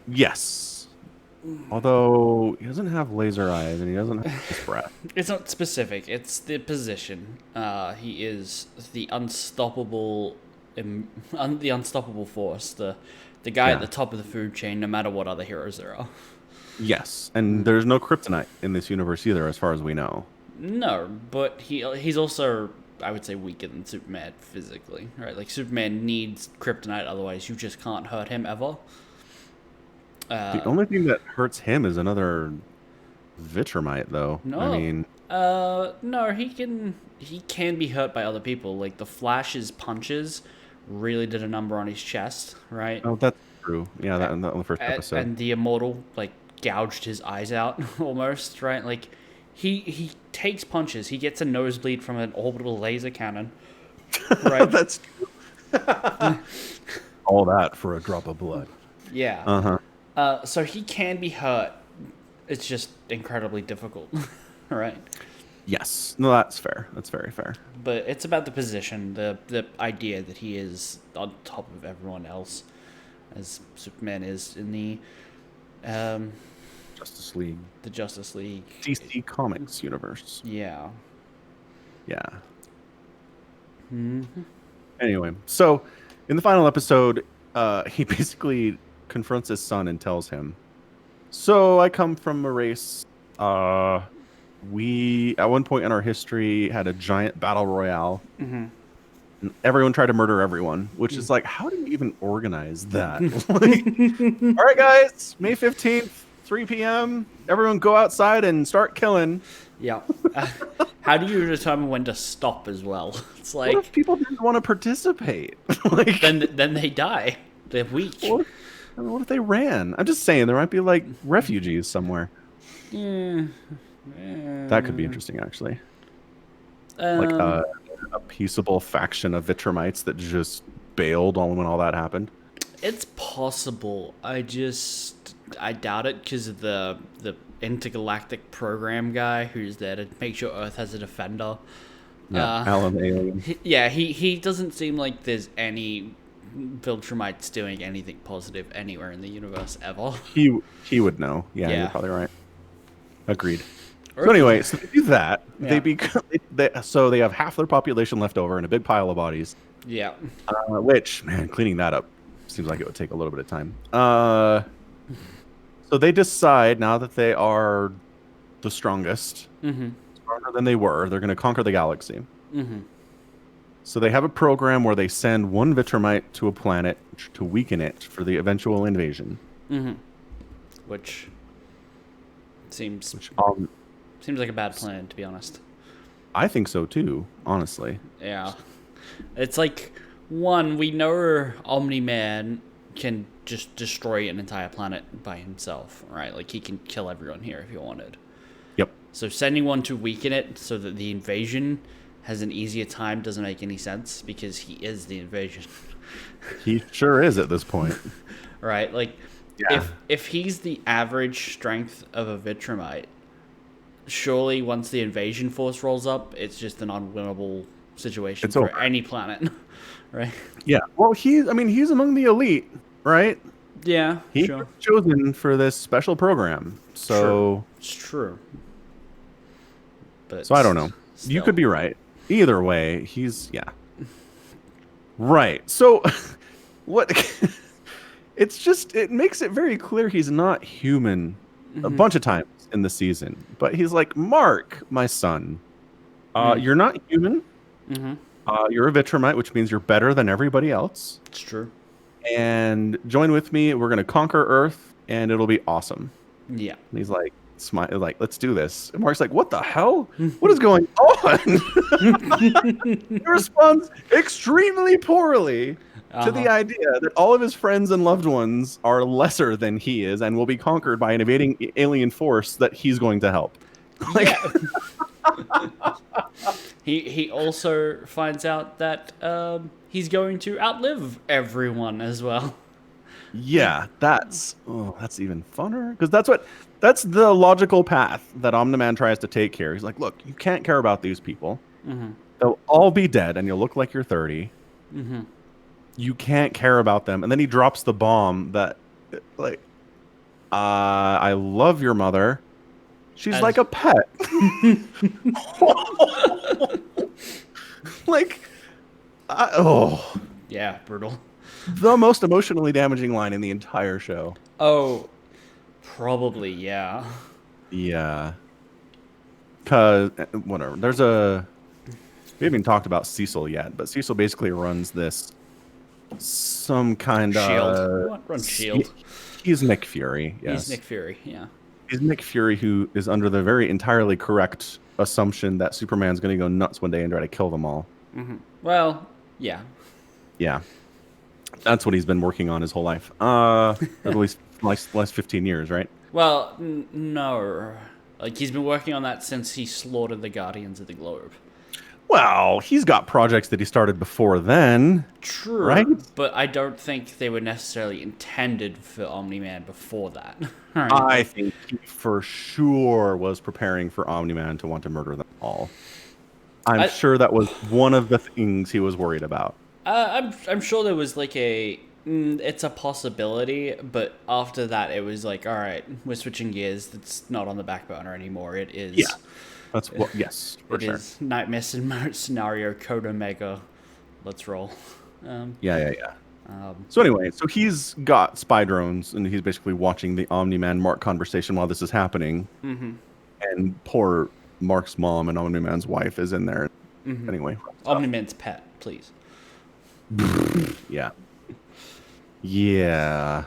Yes. Although he doesn't have laser eyes and he doesn't have his breath. It's not specific. It's the position. He is the unstoppable force. The guy at the top of the food chain, no matter what other heroes there are. Yes, and there's no kryptonite in this universe either, as far as we know. No, but he's also, I would say, weaker than Superman physically. Right? Like, Superman needs kryptonite, otherwise you just can't hurt him ever. The only thing that hurts him is another Vitromite, though. No. I mean, no, he can be hurt by other people. Like, the Flash's punches really did a number on his chest, right? oh, that's true. Yeah, that in the first episode. And the Immortal, like, gouged his eyes out almost, right? Like, he takes punches. He gets a nosebleed from an orbital laser cannon, right? That's true. All that for a drop of blood. Yeah. So he can be hurt. It's just incredibly difficult, right? Yes. No, that's fair. That's very fair. But it's about the position, the idea that he is on top of everyone else, as Superman is in the Justice League. The Justice League. DC Comics universe. Yeah. Yeah. Mm-hmm. Anyway, so in the final episode, he basically confronts his son and tells him, "So I come from a race. We at one point in our history had a giant battle royale. Mm-hmm. And everyone tried to murder everyone, which is like, how do you even organize that? Like, all right, guys, May 15th, 3 p.m. Everyone go outside and start killing. Yeah. How do you determine when to stop as well? It's What like if people didn't want to participate? Like, then they die. They're weak. what if they ran? I'm just saying there might be like refugees somewhere. Yeah. That could be interesting, actually. Like a peaceable faction of Vitramites that just bailed on when all that happened. It's possible. I doubt it because of the intergalactic program guy who's there to make sure Earth has a defender. Yeah, Alan Alien. He doesn't seem like there's any Viltrumites doing anything positive anywhere in the universe ever. He would know. Yeah, Yeah. you're probably right. Agreed. So anyway, so they do that. Yeah. So they have half their population left over in a big pile of bodies. Yeah. Which, man, cleaning that up seems like it would take a little bit of time. So they decide now that they are the strongest, stronger than they were, they're going to conquer the galaxy. Mm-hmm. So they have a program where they send one Vitramite to a planet to weaken it for the eventual invasion. Mm-hmm. Which seems like a bad plan, to be honest. I think so too, honestly. Yeah. It's like, one, we know Omni-Man can just destroy an entire planet by himself, right? Like, he can kill everyone here if he wanted. Yep. So sending one to weaken it so that the invasion has an easier time doesn't make any sense because he is the invasion. He sure is at this point. Right? Like, Yeah. if he's the average strength of a Vitramite, surely once the invasion force rolls up, it's just an unwinnable situation for over. any planet, right? Yeah. Well, he's among the elite, right? Yeah, He's sure. chosen for this special program. So, It's true. But I don't know. still. You could be right. Either way, right. So, what? It makes it very clear he's not human a bunch of times in the season. But he's like, Mark, my son, you're not human. Mm-hmm. You're a Vitramite, which means you're better than everybody else. It's true. And join with me. We're going to conquer Earth, and it'll be awesome. Yeah. And he's like, let's do this. And Mark's like, what the hell? What is going on? He responds extremely poorly to the idea that all of his friends and loved ones are lesser than he is and will be conquered by an invading alien force that he's going to help. Like, He also finds out that he's going to outlive everyone as well. yeah, that's even funner because that's the logical path that Omni-Man tries to take here. He's like, look, you can't care about these people. Mm-hmm. They'll all be dead, and you'll look like you're 30. Mm-hmm. You can't care about them. And then he drops the bomb that, like, I love your mother. She's like a pet. Like, Yeah, brutal. the most emotionally damaging line in the entire show. Oh, probably, yeah. Yeah. Because, whatever. We haven't even talked about Cecil yet, but Cecil basically runs some kind of... Shield. What? Run Shield. He's Nick Fury, yes. He's Nick Fury, yeah. He's Nick Fury, who is under the very entirely correct assumption that Superman's going to go nuts one day and try to kill them all. Mm-hmm. Well, yeah. Yeah. That's what he's been working on his whole life. At least last 15 years, right? Well, no. Like, he's been working on that since he slaughtered the Guardians of the Globe. Well, he's got projects that he started before then. True. Right? But I don't think they were necessarily intended for Omni-Man before that. Right. I think he for sure was preparing for Omni-Man to want to murder them all. I'm sure that was one of the things he was worried about. I'm sure there was like a It's a possibility, but after that, it was like, all right, we're switching gears. It's not on the back burner anymore. It is. Yeah. That's what. Yes, for It sure. is Nightmare Scenario Code Omega. Let's roll. Yeah. So anyway, so he's got spy drones, and he's basically watching the Omni-Man Mark conversation while this is happening. Mm-hmm. And poor Mark's mom and Omni-Man's wife is in there. Mm-hmm. Anyway. Omni-Man's pet, please. Yeah. Yeah.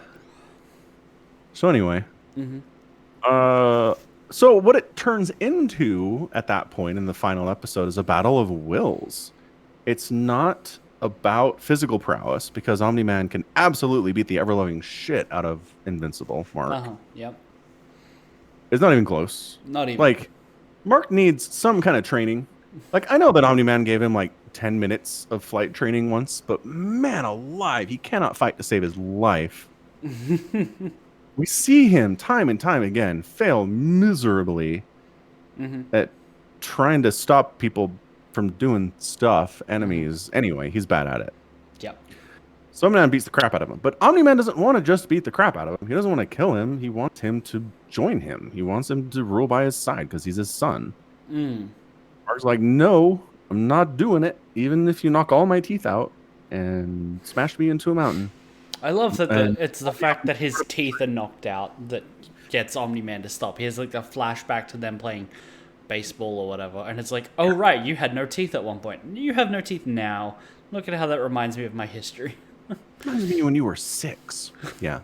So anyway. Mm-hmm. So what it turns into at that point in the final episode is a battle of wills. It's not about physical prowess, because Omni-Man can absolutely beat the ever-loving shit out of Invincible Mark. Uh-huh. Yep. It's not even close. Not even. Like, Mark needs some kind of training. Like, I know that Omni-Man gave him like 10 minutes of flight training once, but man alive, he cannot fight to save his life. We see him time and time again fail miserably at trying to stop people from doing stuff, enemies. Anyway, he's bad at it. Yep. So Omni-Man beats the crap out of him. But Omni-Man doesn't want to just beat the crap out of him. He doesn't want to kill him. He wants him to join him. He wants him to rule by his side because he's his son. Mark's like, no, I'm not doing it, even if you knock all my teeth out and smash me into a mountain. I love that it's the fact that his teeth are knocked out that gets Omni-Man to stop. He has like a flashback to them playing baseball or whatever, and it's like, oh right, you had no teeth at one point. You have no teeth now. Look at how that reminds me of my history. Reminds me when you were 6. Yeah.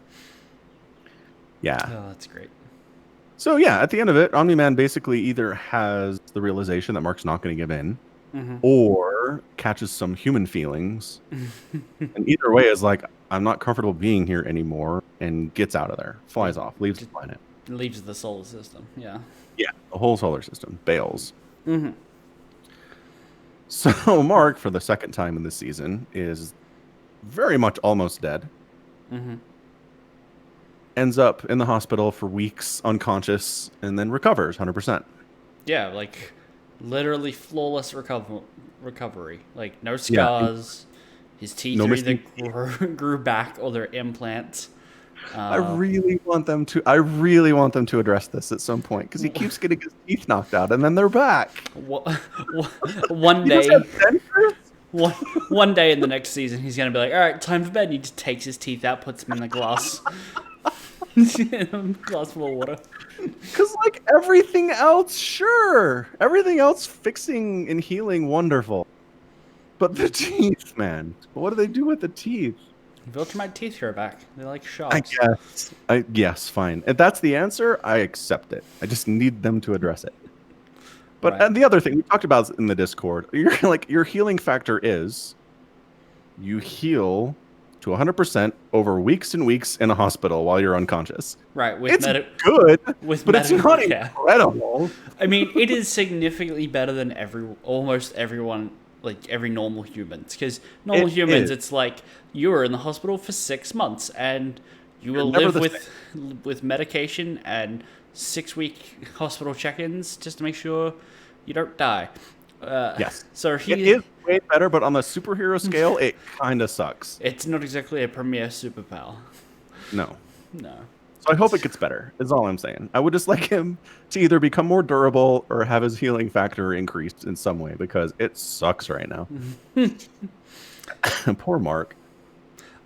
Oh, that's great. So yeah, at the end of it, Omni-Man basically either has the realization that Mark's not going to give in, or catches some human feelings, and either way is like, I'm not comfortable being here anymore, and gets out of there, flies off, leaves the planet. Leaves the solar system, yeah. Yeah, the whole solar system, bails. So Mark, for the second time in this season, is very much almost dead. Ends up in the hospital for weeks, unconscious, and then recovers 100%. Yeah, like literally flawless recovery. Like no scars. His teeth either grew back or they're implants. I really want them to address this at some point, because he keeps getting his teeth knocked out and then they're back. One day, one day in the next season, he's gonna be like, "All right, time for bed." And he just takes his teeth out, puts them in a glass, glass full of water. Because like everything else, sure, everything else fixing and healing, wonderful, but the teeth, man, what do they do with the teeth? Viltrumite teeth grow back. They like sharks. I guess. Yes, fine. If that's the answer, I accept it. I just need them to address it. But and the other thing we talked about in the Discord, your healing factor is you heal to 100% over weeks and weeks in a hospital while you're unconscious. Right. It's good, but it's not incredible. I mean, it is significantly better than almost everyone. Like every normal humans, because normal humans, it's like you were in the hospital for 6 months and you will live with medication and 6-week hospital check-ins just to make sure you don't die. Yes. So it is way better, but on the superhero scale, it kind of sucks. It's not exactly a premier superpower. No. No. So I hope it gets better, is all I'm saying. I would just like him to either become more durable or have his healing factor increased in some way, because it sucks right now. Poor Mark.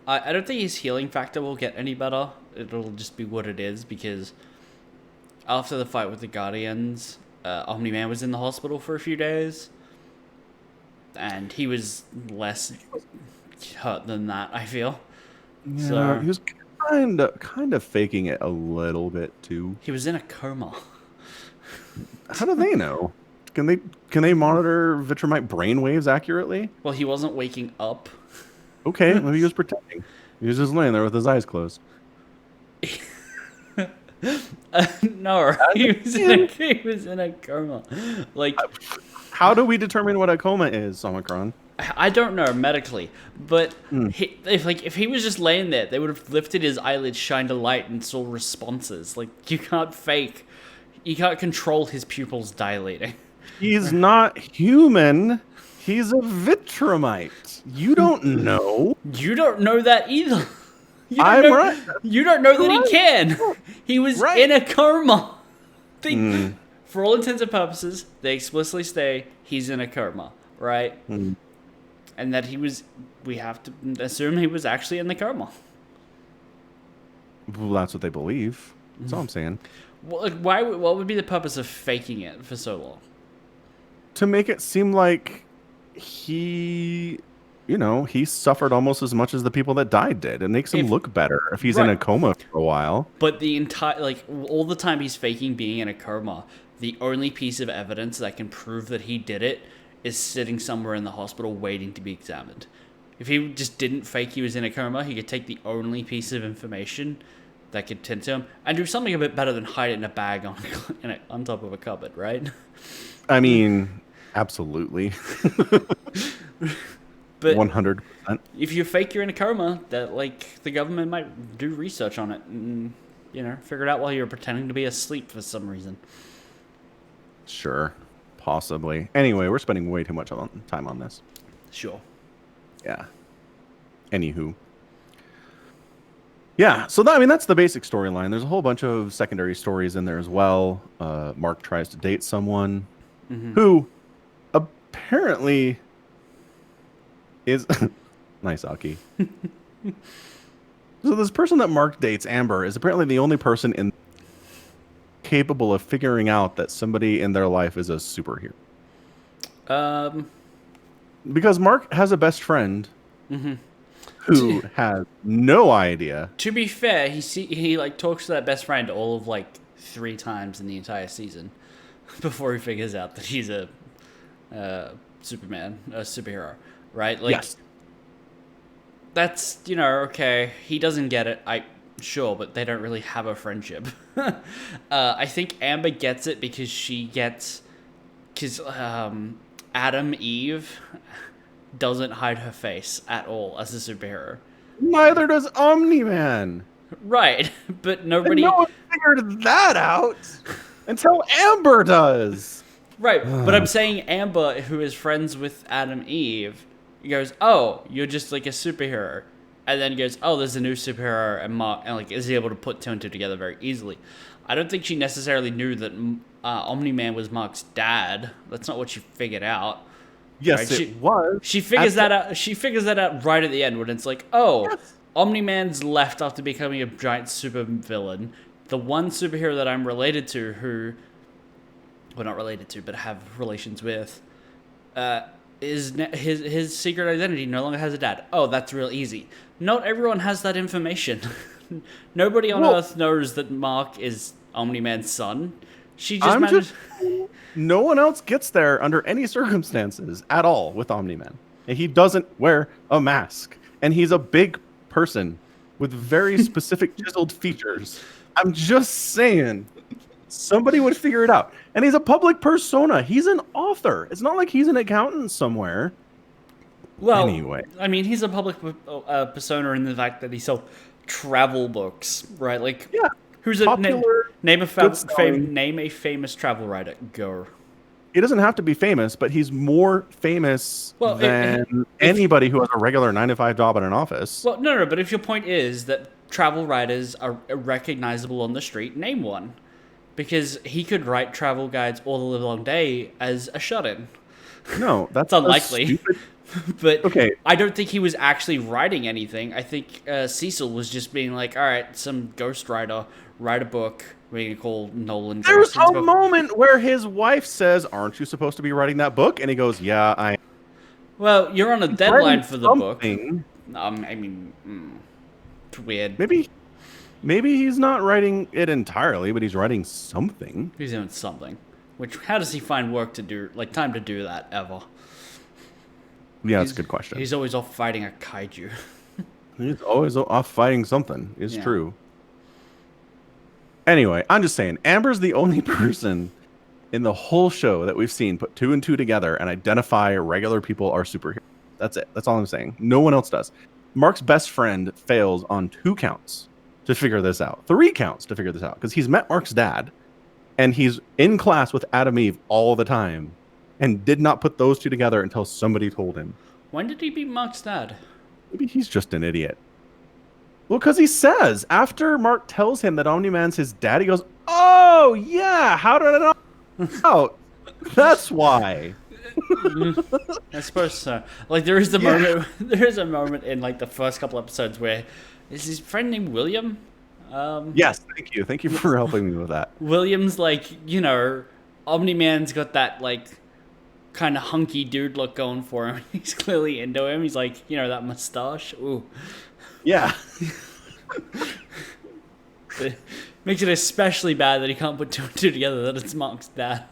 I don't think his healing factor will get any better. It'll just be what it is, because after the fight with the Guardians, Omni-Man was in the hospital for a few days, and he was less hurt than that, I feel. Yeah, so, he was kind of faking it a little bit too. He was in a coma. How do they know? Can they monitor Viltrumite brainwaves accurately? Well, he wasn't waking up. Okay, maybe he was pretending. He was just laying there with his eyes closed. No, he was in a coma. Like, how do we determine what a coma is, Omicron? I don't know medically, but if he was just laying there, they would have lifted his eyelids, shined a light, and saw responses. Like, you can't control his pupils dilating. He's not human. He's a Viltrumite. You don't know. You don't know that either. I'm right. You don't know that he can. He was Right. in a coma. For all intents and purposes, they explicitly say he's in a coma, right? And that we have to assume he was actually in the coma. Well, that's what they believe. That's all I'm saying. Well, like, what would be the purpose of faking it for so long? To make it seem like he suffered almost as much as the people that died did. It makes him look better if he's in a coma for a while. But the entire, like, all the time he's faking being in a coma, the only piece of evidence that can prove that he did it is sitting somewhere in the hospital waiting to be examined. If he just didn't fake he was in a coma, he could take the only piece of information that could tend to him and do something a bit better than hide it in a bag on top of a cupboard, right? I mean, absolutely. But 100%. if you fake you're in a coma, that, like, the government might do research on it and, figure it out while you're pretending to be asleep for some reason. Sure. Possibly. Anyway, we're spending way too much time on this. Sure. Yeah. Anywho. Yeah, so that's the basic storyline. There's a whole bunch of secondary stories in there as well. Mark tries to date someone who apparently is nice, Aki. So this person that Mark dates, Amber, is apparently the only person capable of figuring out that somebody in their life is a superhero. Because Mark has a best friend who has no idea. To be fair, he like talks to that best friend all of like 3 times in the entire season before he figures out that he's a superhero, right? Like, yes. That's, okay. He doesn't get it. Sure, but they don't really have a friendship. I think Amber gets it because Adam Eve doesn't hide her face at all as a superhero. Neither does Omni-Man. Right, but nobody... And no one figured that out until Amber does. Right, but I'm saying Amber, who is friends with Adam Eve, goes, "Oh, you're just like a superhero," and then goes, "Oh, there's a new superhero," and Mark, and like, is able to put 2 and 2 together very easily. I don't think she necessarily knew that Omni-Man was Mark's dad. That's not what she figured out. Yes, right? it was. She figures that out. She figures that out right at the end when it's like, "Oh, yes. Omni-Man's left after becoming a giant super villain. The one superhero that I'm related to, not related to, but have relations with, is his secret identity no longer has a dad. Oh, that's real easy. Not everyone has that information. Nobody on Earth knows that Mark is Omni-Man's son. She just managed... No one else gets there under any circumstances at all with Omni-Man. And he doesn't wear a mask. And he's a big person with very specific chiseled features. I'm just saying, somebody would figure it out. And he's a public persona. He's an author. It's not like he's an accountant somewhere. Well, anyway. I mean, he's a public persona in the fact that he sells travel books, right? Like, yeah. Who's popular, name a famous travel writer? Go. He doesn't have to be famous, but he's more famous than anybody who has a regular 9-to-5 job in an office. Well, no, but if your point is that travel writers are recognizable on the street, name one. Because he could write travel guides all the live long day as a shut-in. No, that's unlikely. But okay. I don't think he was actually writing anything. I think Cecil was just being like, all right, some ghostwriter, write a book. We're going to call Nolan. There's a moment where his wife says, "Aren't you supposed to be writing that book?" And he goes, "Yeah, I am." Well, you're on a deadline for the book. I mean, it's weird. Maybe he's not writing it entirely, but he's writing something. He's doing something. How does he find work to do, like time to do that ever? Yeah, that's a good question. He's always off fighting a kaiju. He's always off fighting something. It's true. Anyway, I'm just saying, Amber's the only person in the whole show that we've seen put 2 and 2 together and identify regular people are superheroes. That's it. That's all I'm saying. No one else does. Mark's best friend fails on 2 counts to figure this out. 3 counts to figure this out because he's met Mark's dad and he's in class with Adam Eve all the time and did not put those 2 together until somebody told him. When did he beat Mark's dad? Maybe he's just an idiot. Well, because he says after Mark tells him that Omni-Man's his dad, he goes, "Oh yeah, how did I know? That's why." I suppose so. Like there is the Yeah. moment. There is a moment in like the first couple episodes where is his friend named William. Yes, thank you for helping me with that. William's like Omni-Man's got that like kind of hunky dude look going for him. He's clearly into him. He's like that mustache. Ooh. Yeah. It makes it especially bad that he can't put two and two together that it's Mark's dad.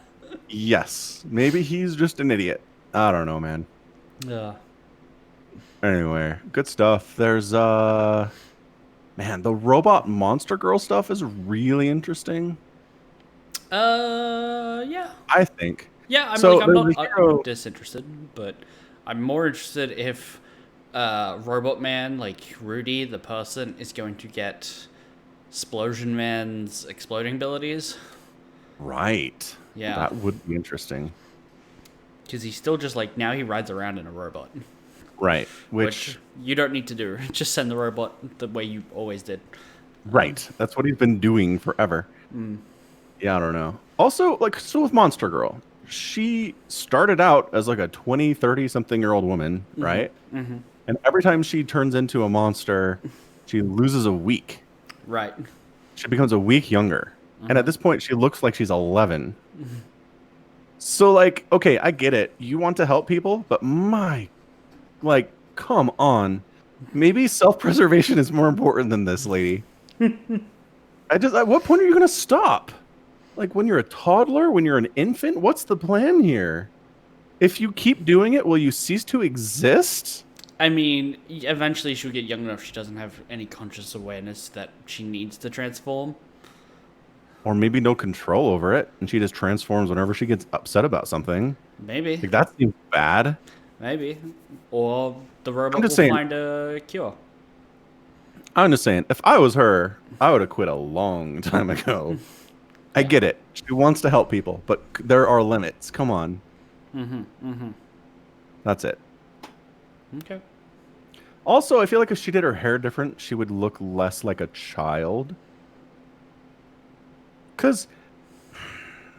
Yes, maybe he's just an idiot. I don't know, man. Yeah. Anyway, good stuff. There's man, the robot monster girl stuff is really interesting. Yeah. I think. Yeah, I'm So like I'm there's not, a I'm hero- not disinterested, but I'm more interested if Robot Man, like Rudy, the person, is going to get Explosion Man's exploding abilities. Right. Yeah. That would be interesting. Because he's still just like, now he rides around in a robot. Right. Which you don't need to do. Just send the robot the way you always did. Right. That's what he's been doing forever. Yeah, I don't know. Also, like, so with Monster Girl, she started out as like a 20, 30 something year old woman, right? Mm-hmm. And every time she turns into a monster, she loses a week. Right. She becomes a week younger. And at this point, she looks like she's 11. So, like, okay, I get it. You want to help people, but like, come on. Maybe self-preservation is more important than this, lady. At what point are you going to stop? Like, when you're a toddler, when you're an infant, what's the plan here? If you keep doing it, will you cease to exist? I mean, eventually she'll get young enough she doesn't have any conscious awareness that she needs to transform. Or maybe no control over it, and she just transforms whenever she gets upset about something. Maybe. Like, that seems bad. Maybe. Or the robot I'm will just saying- find a cure. I'm just saying, if I was her, I would have quit a long time ago. I get it. She wants to help people, but there are limits. Come on. That's it. Okay. Also, I feel like if she did her hair different, she would look less like a child. Because,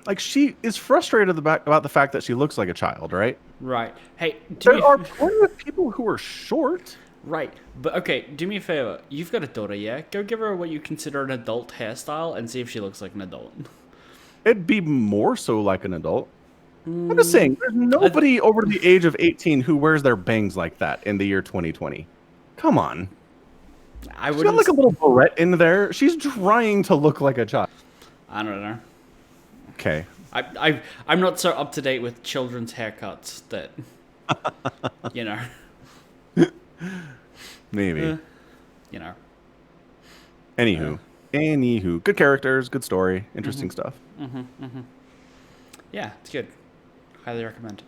like, she is frustrated about the fact that she looks like a child, right? Right. Hey, do me There are plenty of people who are short. right. But okay, do me a favor. You've got a daughter, yeah? Go give her what you consider an adult hairstyle and see if she looks like an adult. It'd be more so like an adult. I'm just saying, there's nobody over the age of 18 who wears their bangs like that in the year 2020. Come on. I She's would got like a little barrette in there. She's trying to look like a child. I don't know. Okay. I'm not so up to date with children's haircuts that you know. Maybe. You know. Anywho. Good characters, good story, interesting stuff. Yeah, it's good. Highly recommend.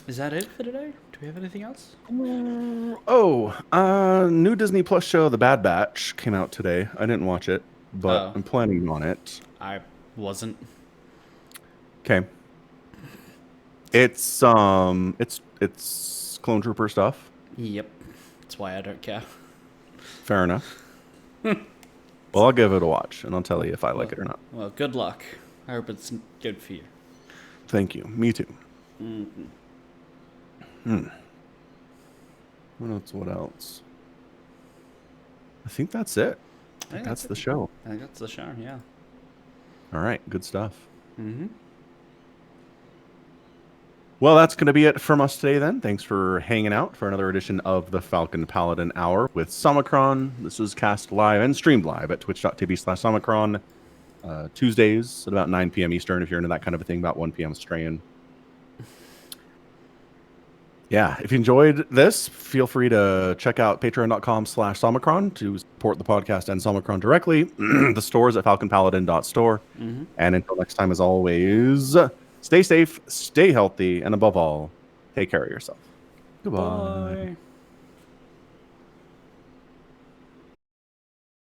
Is that it for today? Do we have anything else? New Disney Plus show, The Bad Batch, came out today. I didn't watch it, but Oh. I'm planning on it. I wasn't. Okay. It's Clone Trooper stuff. Yep. That's why I don't care. Fair enough. Well, I'll give it a watch, and I'll tell you if I like it or not. Well, good luck. I hope it's good for you. Thank you. Me too. What else? I think that's it. I think that's the show. I think that's the show, yeah. All right, good stuff. Well, that's going to be it from us today then. Thanks for hanging out for another edition of the Falcon Paladin Hour with Somicron. This is cast live and streamed live at twitch.tv/Somicron. Tuesdays at about 9 p.m. Eastern, if you're into that kind of a thing, about 1 p.m. Australian. Yeah, if you enjoyed this, feel free to check out patreon.com/Somicron to support the podcast and Somicron directly. The store is at falconpaladin.store. And until next time, as always, stay safe, stay healthy, and above all, take care of yourself. Goodbye. Bye.